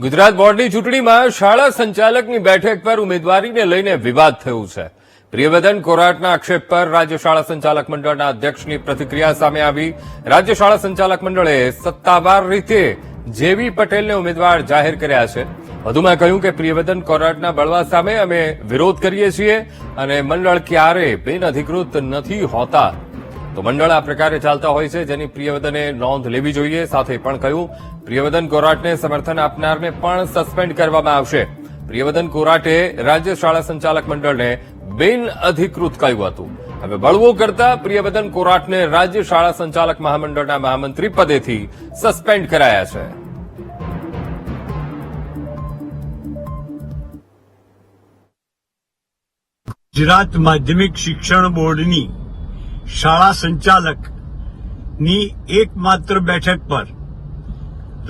ગુજરાત બોર્ડની ચૂંટણીમાં શાળા સંચાલકની બેઠક પર ઉમેદવારીને લઈને વિવાદ થયું છે. પ્રિયવદન કોરાટના આક્ષેપ પર રાજ્ય શાળા સંચાલક મંડળના અધ્યક્ષની પ્રતિક્રિયા સામે આવી. રાજ્ય શાળા સંચાલક મંડળે સત્તાવાર રીતે જેવી પટેલને ઉમેદવાર જાહેર કર્યા છે. વધુમાં કહ્યું કે પ્રિયવદન કોરાટના બળવા સામે અમે વિરોધ કરીએ છીએ અને મંડળ ક્યારેય બિનઅધિકૃત નથી હોતા. તો મંડળ આ પ્રકારે ચાલતા હોય છે, જેની પ્રિયવદને નોંધ લેવી જોઈએ. સાથે પણ કહ્યું પ્રિયવદન કોરાટને સમર્થન આપનારને પણ સસ્પેન્ડ કરવામાં આવશે. પ્રિયવદન કોરાટે રાજ્ય શાળા સંચાલક મંડળને બિનઅધિકૃત કહ્યું હતું. હવે બળવો કરતા પ્રિયવદન કોરાટને રાજ્ય શાળા સંચાલક મહામંડળના મહામંત્રી પદેથી સસ્પેન્ડ કરાયા છે. ગુજરાત માધ્યમિક શિક્ષણ બોર્ડની શાળા સંચાલકની એકમાત્ર બેઠક પર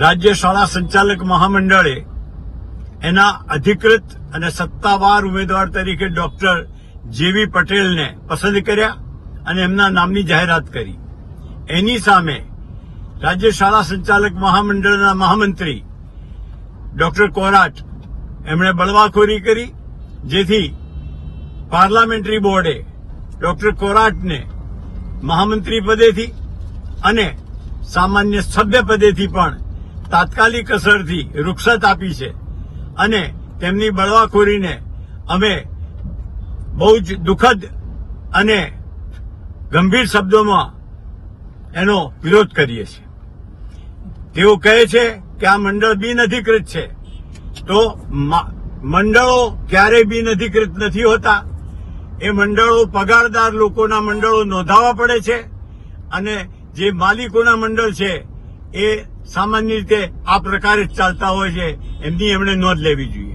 રાજ્ય શાળા સંચાલક મહામંડળે એના અધિકૃત અને સત્તાવાર ઉમેદવાર તરીકે ડોક્ટર જેવી પટેલને પસંદ કર્યા અને એમના નામની જાહેરાત કરી. એની સામે રાજ્ય શાળા સંચાલક મહામંડળના મહામંત્રી ડોક્ટર કોરાટ એમણે બળવાખોરી કરી, જેથી પાર્લામેન્ટરી બોર્ડે ડોક્ટર કોરાટને મહામંત્રી પદેથી અને સામાન્ય સભ્ય પદેથી પણ તાત્કાલિક અસરથી રૂખસત આપી છે અને તેમની બળવાખોરીને અમે બહુ જ દુઃખદ અને ગંભીર શબ્દોમાં એનો વિરોધ કરીએ છીએ. તેઓ કહે છે કે આ મંડળ બિનઅધિકૃત છે, તો મંડળો ક્યારેય બિનઅધિકૃત નથી હોતા. એ મંડળો પગારદાર લોકોના મંડળો નોંધાવવા પડે છે અને જે માલિકોના મંડળ છે એ સામાન્ય રીતે આ પ્રકારે જ ચાલતા હોય છે. એમની એમણે નોંધ લેવી જોઈએ.